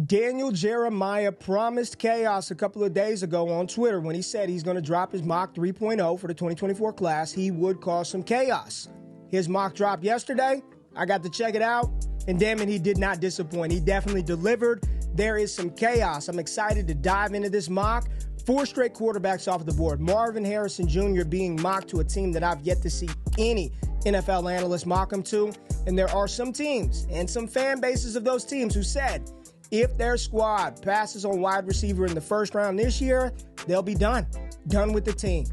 Daniel Jeremiah promised chaos a couple of days ago on Twitter when he said he's going to drop his mock 3.0 for the 2024 class. He would cause some chaos. His mock dropped yesterday. I got to check it out, and damn it, he did not disappoint. He definitely delivered. There is some chaos. I'm excited to dive into this mock. 4 straight quarterbacks off the board. Marvin Harrison Jr. being mocked to a team that I've yet to see any NFL analyst mock him to. And there are some teams and some fan bases of those teams who said if their squad passes on wide receiver in the first round this year, they'll be done with the team.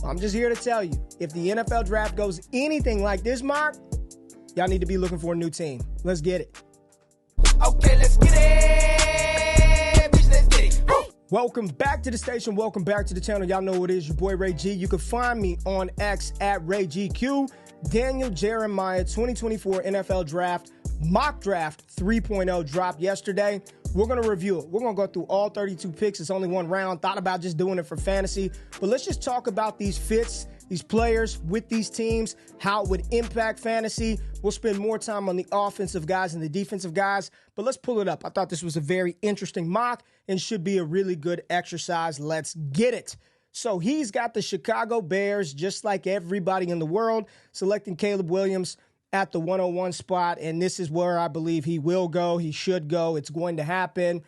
I'm just here to tell you, if the NFL draft goes anything like this mock, y'all need to be looking for a new team. Let's get it. Okay, let's get it. Bitch, let's get it. Woo! Welcome back to the station. Welcome back to the channel. Y'all know what it is. Your boy Ray G. You can find me on X at RayGQ. Daniel Jeremiah 2024 NFL Draft Mock Draft 3.0 dropped yesterday. We're going to review it. We're going to go through all 32 picks. It's only one round. Thought about just doing it for fantasy. But let's just talk about these fits, these players with these teams, how it would impact fantasy. We'll spend more time on the offensive guys and the defensive guys. But let's pull it up. I thought this was a very interesting mock and should be a really good exercise. Let's get it. So he's got the Chicago Bears, just like everybody in the world, selecting Caleb Williams at the 101 spot, and this is where I believe he will go. He should go. It's going to happen.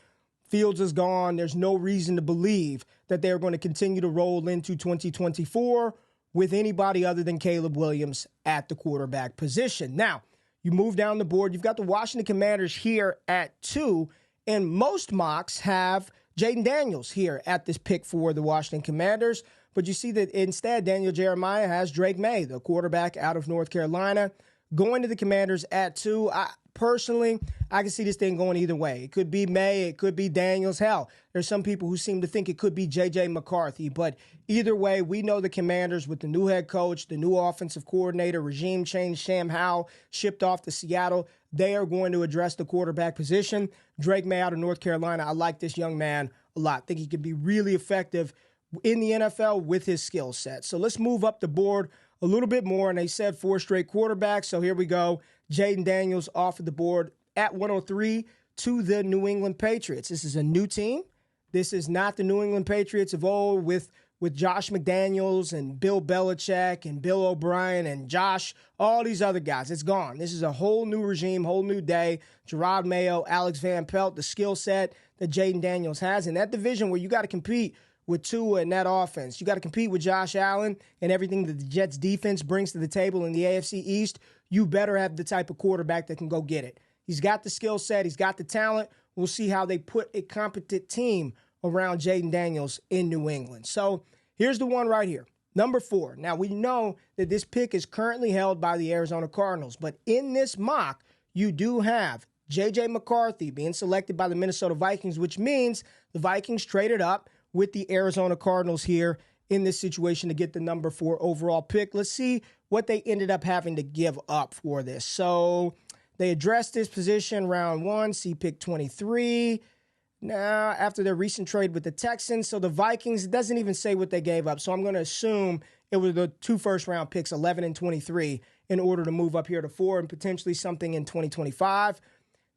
Fields is gone. There's no reason to believe that they're going to continue to roll into 2024 with anybody other than Caleb Williams at the quarterback position. Now, you move down the board. You've got the Washington Commanders here at 2, and most mocks have Jayden Daniels here at this pick for the Washington Commanders. But you see that instead, Daniel Jeremiah has Drake Maye, the quarterback out of North Carolina, going to the Commanders at 2. Personally, I can see this thing going either way. It could be Maye. It could be Daniels. Hell, there's some people who seem to think it could be J.J. McCarthy. But either way, we know the Commanders with the new head coach, the new offensive coordinator, regime change, Sam Howell shipped off to Seattle. They are going to address the quarterback position. Drake Maye out of North Carolina. I like this young man a lot. I think he could be really effective in the NFL with his skill set. So let's move up the board a little bit more, and they said 4 straight quarterbacks. So here we go. Jayden Daniels off of the board at 103 to the New England Patriots. This is a new team. This is not the New England Patriots of old with Josh McDaniels and Bill Belichick and Bill O'Brien and Josh, all these other guys. It's gone. This is a whole new regime, whole new day. Gerard Mayo, Alex Van Pelt, the skill set that Jayden Daniels has in that division where you got to compete with Tua in that offense. You got to compete with Josh Allen and everything that the Jets defense brings to the table in the AFC East. You better have the type of quarterback that can go get it. He's got the skill set. He's got the talent. We'll see how they put a competent team around Jayden Daniels in New England. So here's the one right here, number 4. Now, we know that this pick is currently held by the Arizona Cardinals, but in this mock, you do have J.J. McCarthy being selected by the Minnesota Vikings, which means the Vikings traded up with the Arizona Cardinals here in this situation to get the number 4 overall pick. Let's see what they ended up having to give up for this. So they addressed this position round 1, see pick 23. Now, after their recent trade with the Texans, so the Vikings, it doesn't even say what they gave up. So I'm going to assume it was the 2 first-round picks, 11 and 23, in order to move up here to 4 and potentially something in 2025.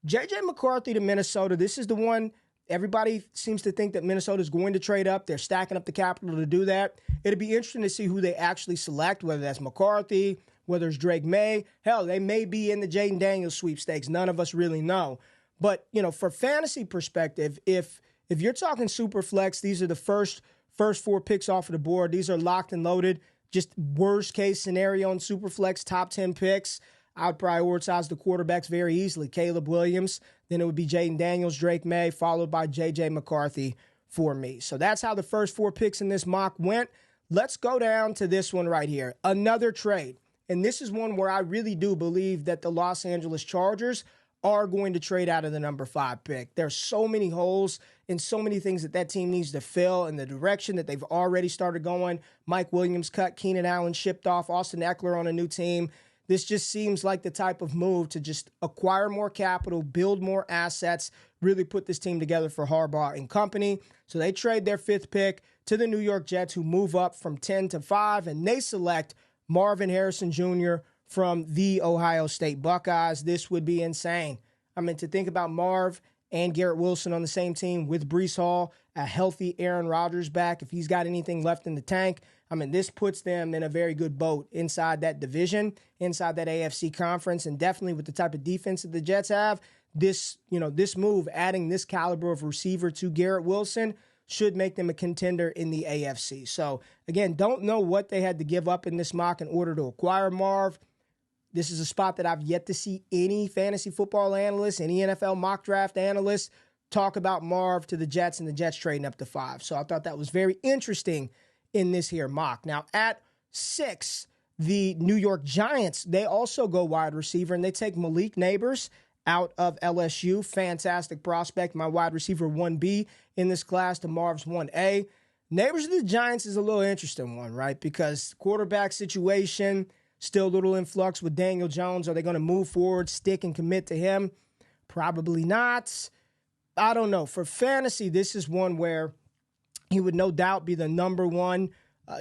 J.J. McCarthy to Minnesota, this is the one. Everybody seems to think that Minnesota is going to trade up. They're stacking up the capital to do that. It'll be interesting to see who they actually select, whether that's McCarthy, whether it's Drake Maye. Hell, they may be in the Jayden Daniels sweepstakes. None of us really know. But, for fantasy perspective, if you're talking super flex, these are the first 4 picks off of the board. These are locked and loaded. Just worst case scenario in super flex, top 10 picks. I would prioritize the quarterbacks very easily. Caleb Williams, then it would be Jayden Daniels, Drake Maye, followed by J.J. McCarthy for me. So that's how the first 4 picks in this mock went. Let's go down to this one right here. Another trade. And this is one where I really do believe that the Los Angeles Chargers are going to trade out of the number 5 pick. There's so many holes and so many things that team needs to fill in the direction that they've already started going. Mike Williams cut, Keenan Allen shipped off, Austin Eckler on a new team. This just seems like the type of move to just acquire more capital, build more assets, really put this team together for Harbaugh and company. So they trade their 5th pick to the New York Jets, who move up from 10 to 5, and they select Marvin Harrison Jr. from the Ohio State Buckeyes. This would be insane. I mean, to think about Marv and Garrett Wilson on the same team with Breece Hall, a healthy Aaron Rodgers back. If he's got anything left in the tank, I mean, this puts them in a very good boat inside that division, inside that AFC conference, and definitely with the type of defense that the Jets have, this move, adding this caliber of receiver to Garrett Wilson, should make them a contender in the AFC. So, again, don't know what they had to give up in this mock in order to acquire Marv. This is a spot that I've yet to see any fantasy football analyst, any NFL mock draft analyst talk about Marv to the Jets and the Jets trading up to 5. So I thought that was very interesting in this here mock. Now, at 6, the New York Giants, they also go wide receiver, and they take Malik Nabers out of LSU. Fantastic prospect, my wide receiver 1B in this class to Marv's 1A. Nabers of the Giants is a little interesting one, right? Because quarterback situation, still a little in flux with Daniel Jones. Are they going to move forward, stick, and commit to him? Probably not. I don't know. For fantasy, this is one where he would no doubt be the number one,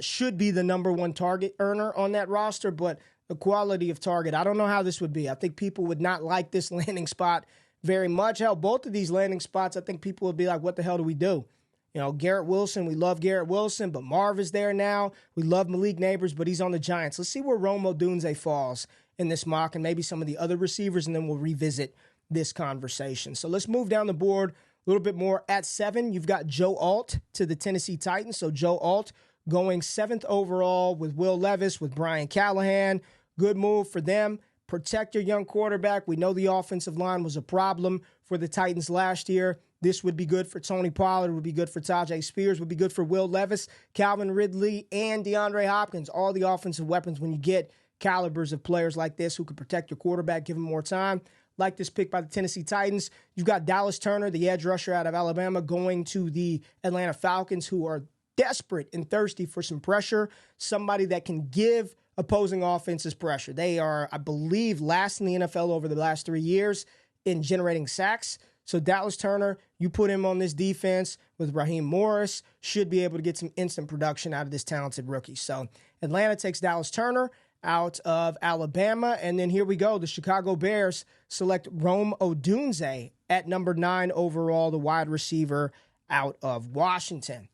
should be the number one target earner on that roster, but the quality of target, I don't know how this would be. I think people would not like this landing spot very much. Hell, both of these landing spots, I think people would be like, what the hell do we do? You know, Garrett Wilson, we love Garrett Wilson, but Marv is there now. We love Malik Nabers, but he's on the Giants. Let's see where Odunze falls in this mock and maybe some of the other receivers, and then we'll revisit this conversation. So let's move down the board a little bit more. At 7, you've got Joe Alt to the Tennessee Titans. So Joe Alt going 7th overall with Will Levis, with Brian Callahan. Good move for them. Protect your young quarterback. We know the offensive line was a problem for the Titans last year. This would be good for Tony Pollard, would be good for Tajay Spears, would be good for Will Levis, Calvin Ridley, and DeAndre Hopkins. All the offensive weapons when you get calibers of players like this who can protect your quarterback, give him more time. Like this pick by the Tennessee Titans. You've got Dallas Turner, the edge rusher out of Alabama, going to the Atlanta Falcons, who are desperate and thirsty for some pressure, somebody that can give opposing offenses pressure. They are, I believe, last in the NFL over the last 3 years in generating sacks. So Dallas Turner, you put him on this defense with Raheem Morris, should be able to get some instant production out of this talented rookie. So Atlanta takes Dallas Turner out of Alabama. And then here we go. The Chicago Bears select Rome Odunze at number 9 overall, the wide receiver out of Washington.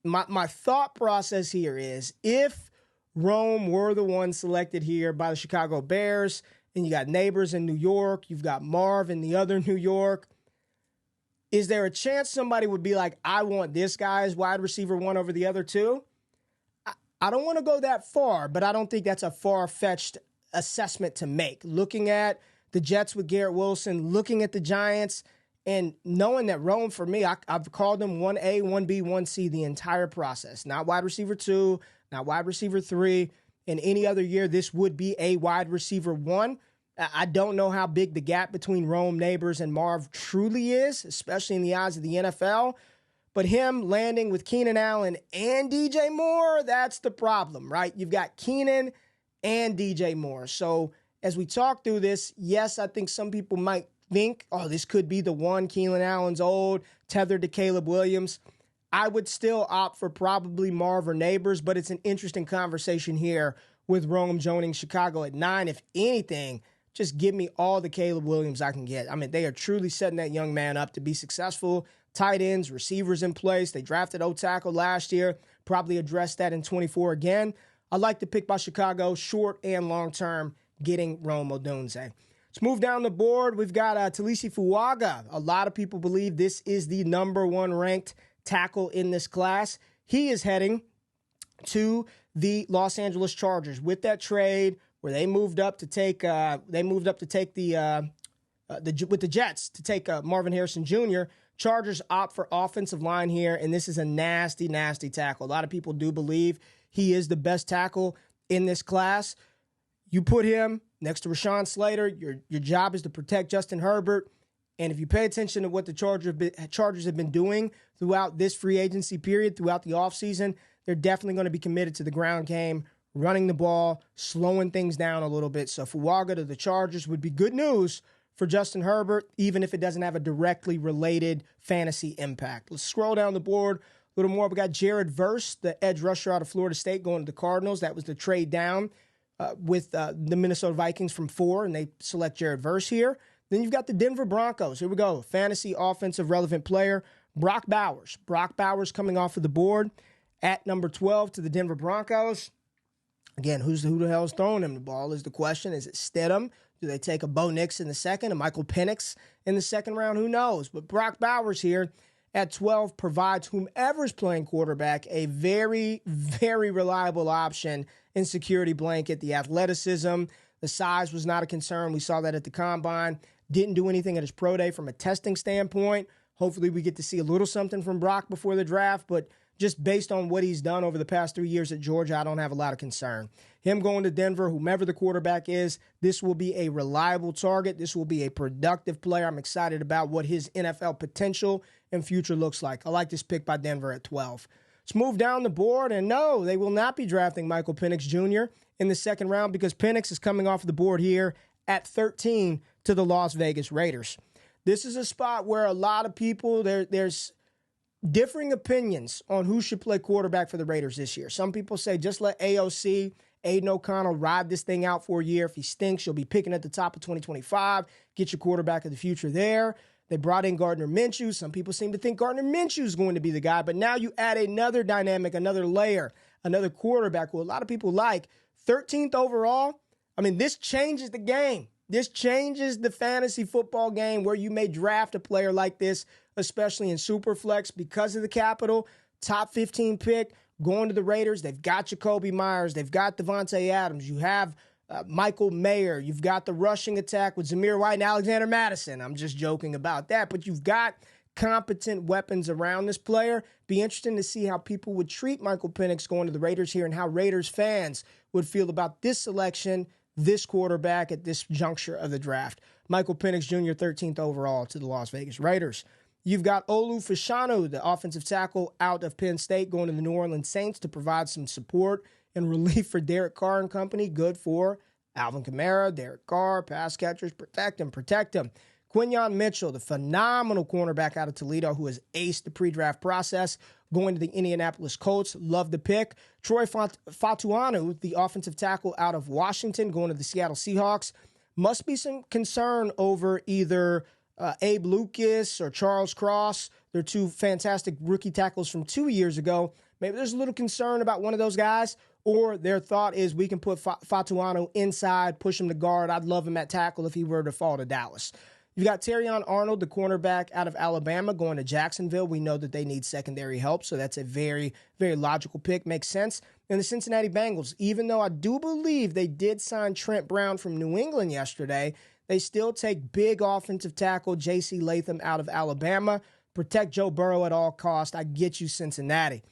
My thought process here is, if Rome were the one selected here by the Chicago Bears, and you got Nabers in New York, you've got Marv in the other New York, is there a chance somebody would be like, I want this guy as wide receiver 1 over the other 2? I don't want to go that far, but I don't think that's a far-fetched assessment to make. Looking at the Jets with Garrett Wilson, looking at the Giants, and knowing that Rome, for me, I've called them 1A, 1B, 1C the entire process. Not wide receiver 2, not wide receiver 3. In any other year, this would be a wide receiver 1. I don't know how big the gap between Rome, Nabers, and Marv truly is, especially in the eyes of the NFL. But him landing with Keenan Allen and DJ Moore, that's the problem, right? You've got Keenan and DJ Moore. So as we talk through this, yes, I think some people might think, oh, this could be the one. Keenan Allen's old, tethered to Caleb Williams. I would still opt for probably Marv or Nabers, but it's an interesting conversation here with Rome joining Chicago at 9. If anything, just give me all the Caleb Williams I can get. I mean, they are truly setting that young man up to be successful. Tight ends, receivers in place. They drafted O-tackle last year. Probably address that in 24 again. I like the pick by Chicago, short and long term, getting Rome Odunze. Let's move down the board. We've got Talisi Fuaga. A lot of people believe this is the number 1 ranked tackle in this class. He is heading to the Los Angeles Chargers with that trade where they moved up to take with the Jets to take Marvin Harrison Jr. Chargers opt for offensive line here, and this is a nasty, nasty tackle. A lot of people do believe he is the best tackle in this class. You put him next to Rashawn Slater. Your job is to protect Justin Herbert. And if you pay attention to what the Chargers have been doing throughout this free agency period, throughout the offseason, they're definitely going to be committed to the ground game, running the ball, slowing things down a little bit. So Fuaga to the Chargers would be good news for Justin Herbert, even if it doesn't have a directly related fantasy impact. Let's scroll down the board a little more. We got Jared Verse, the edge rusher out of Florida State, going to the Cardinals. That was the trade down with the Minnesota Vikings from 4, and they select Jared Verse here. Then you've got the Denver Broncos. Here we go. Fantasy offensive relevant player, Brock Bowers. Brock Bowers coming off of the board at number 12 to the Denver Broncos. Again, who the hell is throwing him the ball is the question. Is it Stidham? Do they take a Bo Nix in the second, a Michael Penix in the second round? Who knows? But Brock Bowers here at 12 provides whomever's playing quarterback a very, very reliable option in security blanket. The athleticism, the size was not a concern. We saw that at the Combine. Didn't do anything at his pro day from a testing standpoint. Hopefully we get to see a little something from Brock before the draft, but just based on what he's done over the past 3 years at Georgia, I don't have a lot of concern. Him going to Denver, whomever the quarterback is, this will be a reliable target. This will be a productive player. I'm excited about what his NFL potential and future looks like. I like this pick by Denver at 12. Let's move down the board, and no, they will not be drafting Michael Penix Jr. in the second round because Penix is coming off the board here at 13 to the Las Vegas Raiders. This is a spot where a lot of people, there's differing opinions on who should play quarterback for the Raiders this year. Some people say just let AOC, Aiden O'Connell, ride this thing out for a year. If he stinks, you'll be picking at the top of 2025. Get your quarterback of the future there. They brought in Gardner Minshew. Some people seem to think Gardner Minshew is going to be the guy, but now you add another dynamic, another layer, another quarterback who a lot of people like. 13th overall, I mean, this changes the game. This changes the fantasy football game where you may draft a player like this, especially in Superflex because of the capital. Top 15 pick, going to the Raiders. They've got Jacoby Myers. They've got Devontae Adams. You have Michael Mayer. You've got the rushing attack with Zamir White and Alexander Madison. I'm just joking about that. But you've got competent weapons around this player. Be interesting to see how people would treat Michael Penix going to the Raiders here and how Raiders fans would feel about this selection, this quarterback at this juncture of the draft. Michael Penix Jr., 13th overall to the Las Vegas Raiders. You've got Olu Fashanu, the offensive tackle out of Penn State, going to the New Orleans Saints to provide some support and relief for Derek Carr and company. Good for Alvin Kamara, Derek Carr, pass catchers, protect him. Quinyon Mitchell, the phenomenal cornerback out of Toledo who has aced the pre-draft process, going to the Indianapolis Colts. Love the pick. Troy Fatuanu, the offensive tackle out of Washington, going to the Seattle Seahawks. Must be some concern over either Abe Lucas or Charles Cross. They're two fantastic rookie tackles from 2 years ago. Maybe there's a little concern about one of those guys, or their thought is we can put Fatuanu inside, push him to guard. I'd love him at tackle if he were to fall to Dallas. You've got Terrion Arnold, the cornerback out of Alabama, going to Jacksonville. We know that they need secondary help, so that's a very, very logical pick. Makes sense. And the Cincinnati Bengals, even though I do believe they did sign Trent Brown from New England yesterday, they still take big offensive tackle J.C. Latham out of Alabama. Protect Joe Burrow at all costs. I get you, Cincinnati.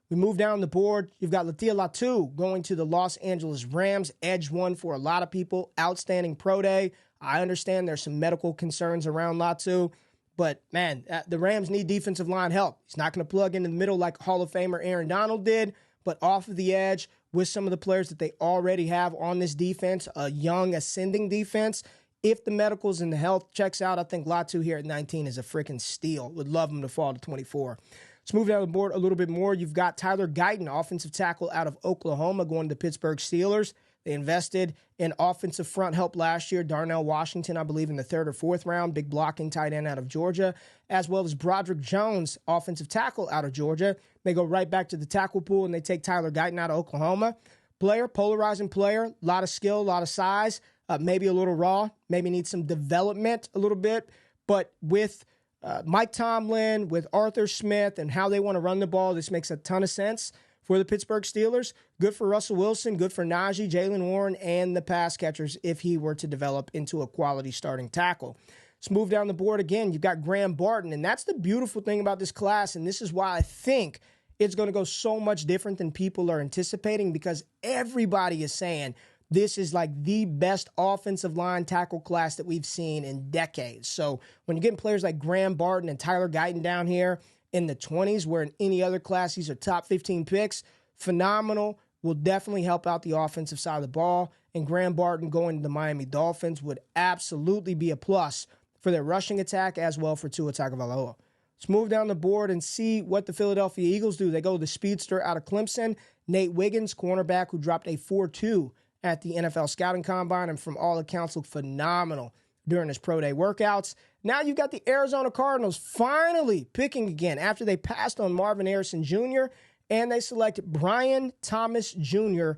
We move down the board. You've got Latia Latu going to the Los Angeles Rams. Edge one for a lot of people. Outstanding pro day. I understand there's some medical concerns around Latu, but man, the Rams need defensive line help. He's not going to plug in the middle like Hall of Famer Aaron Donald did, but off of the edge with some of the players that they already have on this defense, a young ascending defense. If the medicals and the health checks out, I think Latu here at 19 is a freaking steal. Would love him to fall to 24. Let's move down the board a little bit more. You've got Tyler Guyton, offensive tackle out of Oklahoma, going to the Pittsburgh Steelers. They invested in offensive front help last year. Darnell Washington, I believe, in the third or fourth round. Big blocking tight end out of Georgia, as well as Broderick Jones, offensive tackle out of Georgia. They go right back to the tackle pool, and they take Tyler Guyton out of Oklahoma. Polarizing player, a lot of skill, a lot of size, maybe a little raw, maybe needs some development a little bit. But with Mike Tomlin, with Arthur Smith, and how they want to run the ball, this makes a ton of sense for the Pittsburgh Steelers. Good for Russell Wilson, good for Najee, Jaylen Warren, and the pass catchers if he were to develop into a quality starting tackle. Let's move down the board again. You've got Graham Barton, and that's the beautiful thing about this class, and this is why I think it's going to go so much different than people are anticipating, because everybody is saying this is like the best offensive line tackle class that we've seen in decades. So when you're getting players like Graham Barton and Tyler Guyton down here in the 20s, where in any other class these are top 15 picks, phenomenal, will definitely help out the offensive side of the ball. And Graham Barton going to the Miami Dolphins would absolutely be a plus for their rushing attack as well for Tua Tagovailoa. Let's move down the board and see what the Philadelphia Eagles do. They go to the speedster out of Clemson, Nate Wiggins, cornerback who dropped a 4.2 at the NFL Scouting Combine, and from all accounts looked phenomenal during his pro day workouts. Now you've got the Arizona Cardinals finally picking again after they passed on Marvin Harrison Jr. and they select Brian Thomas Jr.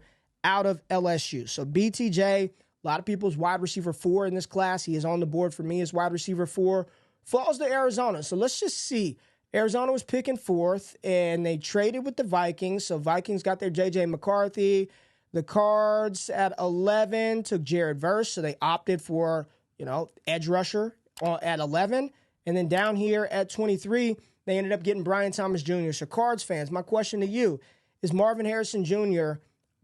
out of LSU. So BTJ, a lot of people's wide receiver 4 in this class. He is on the board for me as wide receiver 4. Falls to Arizona. So let's just see. Arizona was picking 4th, and they traded with the Vikings. So Vikings got their J.J. McCarthy. The Cards at 11 took Jared Verse, so they opted for, edge rusher at 11. And then down here at 23, they ended up getting Brian Thomas Jr. So Cards fans, my question to you, is Marvin Harrison Jr.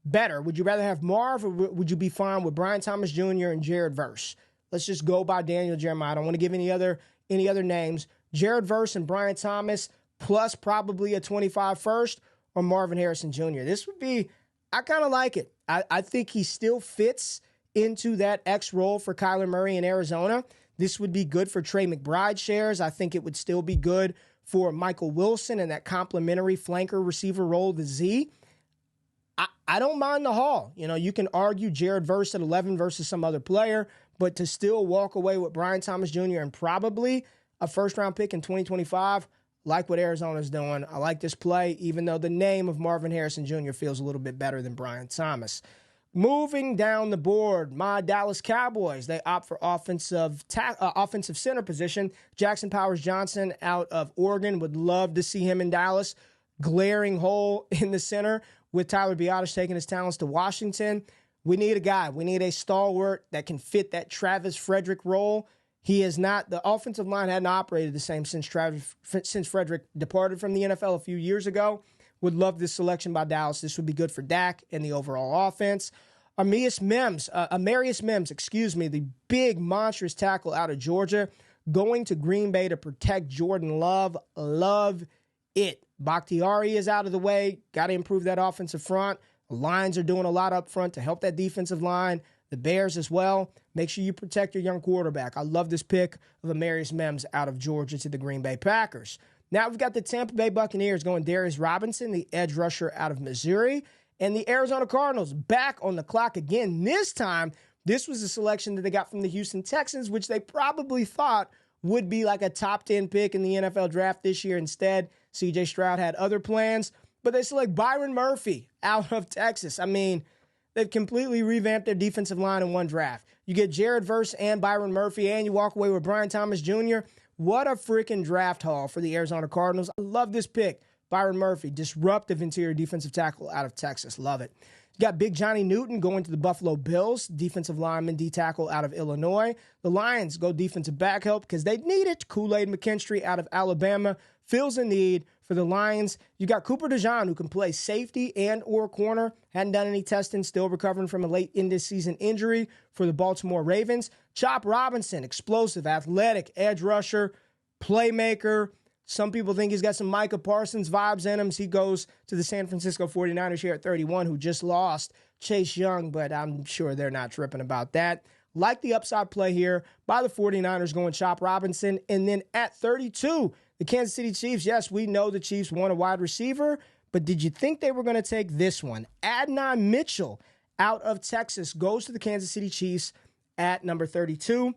better? Would you rather have Marv, or would you be fine with Brian Thomas Jr. and Jared Verse? Let's just go by Daniel Jeremiah. I don't want to give any other names. Jared Verse and Brian Thomas plus probably a 25 first, or Marvin Harrison Jr. This would be, I kind of like it. I think he still fits into that X role for Kyler Murray in Arizona. This would be good for Trey McBride shares. I think it would still be good for Michael Wilson and that complementary flanker receiver role, the Z. I don't mind the haul. You can argue Jared Verse at 11 versus some other player, but to still walk away with Brian Thomas Jr. and probably a first-round pick in 2025, like what Arizona's doing. I like this play, even though the name of Marvin Harrison Jr. feels a little bit better than Brian Thomas. Moving down the board, my Dallas Cowboys, they opt for offensive center position. Jackson Powers-Johnson out of Oregon. Would love to see him in Dallas. Glaring hole in the center with Tyler Biadasz taking his talents to Washington. We need a guy. We need a stalwart that can fit that Travis Frederick role. He is not, the offensive line hadn't operated the same since Frederick departed from the NFL a few years ago. Would love this selection by Dallas. This would be good for Dak and the overall offense. Amarius Mims, the big monstrous tackle out of Georgia, going to Green Bay to protect Jordan Love. Love it. Bakhtiari is out of the way. Got to improve that offensive front. The Lions are doing a lot up front to help that defensive line. The Bears as well. Make sure you protect your young quarterback. I love this pick of Amarius Mims out of Georgia to the Green Bay Packers. Now we've got the Tampa Bay Buccaneers going Darius Robinson, the edge rusher out of Missouri, and the Arizona Cardinals back on the clock again. This time, this was a selection that they got from the Houston Texans, which they probably thought would be like a top 10 pick in the NFL draft this year. Instead, C.J. Stroud had other plans, but they select Byron Murphy out of Texas. I mean, they've completely revamped their defensive line in one draft. You get Jared Verse and Byron Murphy, and you walk away with Brian Thomas Jr. What a freaking draft haul for the Arizona Cardinals. I love this pick. Byron Murphy, disruptive interior defensive tackle out of Texas. Love it. You got Big Johnny Newton going to the Buffalo Bills, defensive lineman, D-tackle out of Illinois. The Lions go defensive back help because they need it. Kool-Aid McKinstry out of Alabama fills a need for the Lions. You got Cooper DeJean, who can play safety and or corner. Hadn't done any testing, still recovering from a late in-this-season injury for the Baltimore Ravens. Chop Robinson, explosive, athletic, edge rusher, playmaker. Some people think he's got some Micah Parsons vibes in him. He goes to the San Francisco 49ers here at 31, who just lost Chase Young, but I'm sure they're not tripping about that. Like the upside play here by the 49ers going Chop Robinson. And then at 32, the Kansas City Chiefs. Yes, we know the Chiefs want a wide receiver, but did you think they were going to take this one? Adonai Mitchell out of Texas goes to the Kansas City Chiefs at number 32.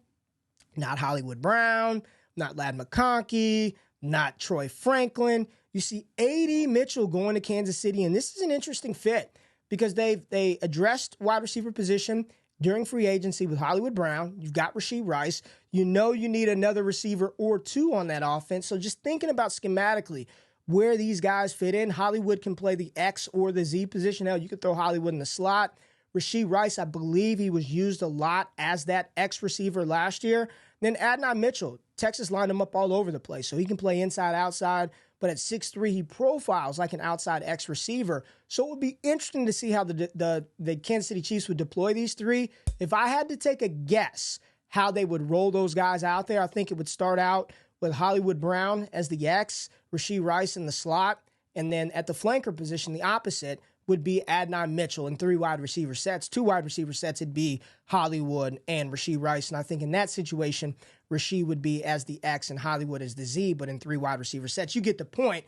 Not Hollywood Brown, not Ladd McConkey, not Troy Franklin. You see A.D. Mitchell going to Kansas City, and this is an interesting fit because they addressed wide receiver position during free agency with Hollywood Brown. You've got Rashee Rice. You know you need another receiver or two on that offense. So just thinking about schematically where these guys fit in, Hollywood can play the X or the Z position. Hell, you could throw Hollywood in the slot. Rashee Rice, I believe he was used a lot as that X receiver last year. Then Adonai Mitchell, Texas lined him up all over the place, so he can play inside, outside, but at 6'3", he profiles like an outside X receiver. So it would be interesting to see how the Kansas City Chiefs would deploy these three. If I had to take a guess how they would roll those guys out there, I think it would start out with Hollywood Brown as the X, Rashee Rice in the slot, and then at the flanker position, the opposite would be Adonai Mitchell in 3 wide receiver sets. 2 wide receiver sets, it'd be Hollywood and Rashee Rice. And I think in that situation, Rashee would be as the X and Hollywood as the Z, but in 3 wide receiver sets. You get the point.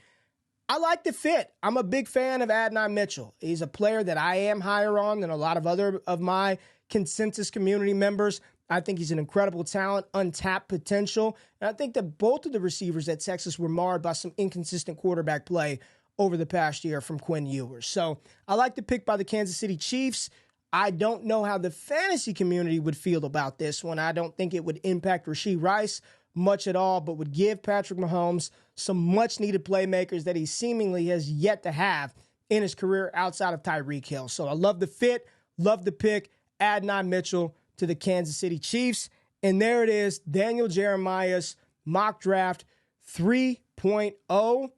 I like the fit. I'm a big fan of Adonai Mitchell. He's a player that I am higher on than a lot of other of my consensus community members. I think he's an incredible talent, untapped potential. And I think that both of the receivers at Texas were marred by some inconsistent quarterback play over the past year from Quinn Ewers. So I like the pick by the Kansas City Chiefs. I don't know how the fantasy community would feel about this one. I don't think it would impact Rashee Rice much at all, but would give Patrick Mahomes some much-needed playmakers that he seemingly has yet to have in his career outside of Tyreek Hill. So I love the fit, love the pick, Adonai Mitchell to the Kansas City Chiefs. And there it is, Daniel Jeremiah's mock draft 3.0.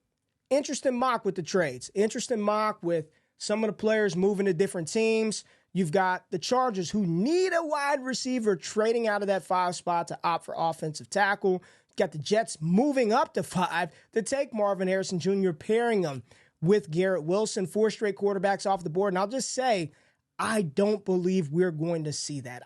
Interesting mock with the trades. Interesting mock with some of the players moving to different teams. You've got the Chargers, who need a wide receiver, trading out of that 5 spot to opt for offensive tackle. You've got the Jets moving up to 5 to take Marvin Harrison Jr., pairing them with Garrett Wilson. 4 straight quarterbacks off the board. And I'll just say, I don't believe we're going to see that.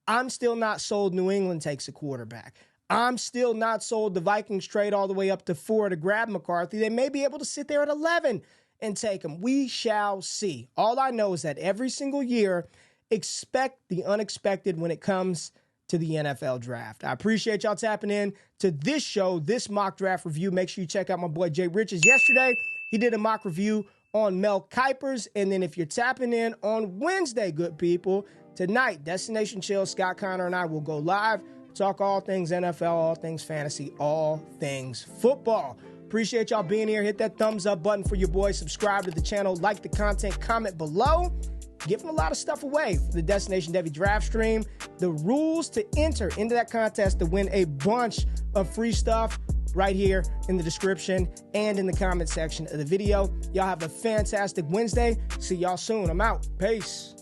I'm still not sold New England takes a quarterback. I'm still not sold the Vikings trade all the way up to 4 to grab McCarthy. They may be able to sit there at 11 and take him. We shall see. All I know is that every single year, expect the unexpected when it comes to the NFL draft. I appreciate y'all tapping in to this show, this mock draft review. Make sure you check out my boy Jay Riches. Yesterday, he did a mock review on Mel Kiper's. And then if you're tapping in on Wednesday, good people, tonight, Destination Chill, Scott Connor and I will go live, talk all things NFL, all things fantasy, all things football. Appreciate y'all being here. Hit that thumbs up button for your boy. Subscribe to the channel. Like the content. Comment below. Giving a lot of stuff away for the Destination Devy draft stream. The rules to enter into that contest to win a bunch of free stuff right here in the description and in the comment section of the video. Y'all have a fantastic Wednesday. See y'all soon. I'm out. Peace.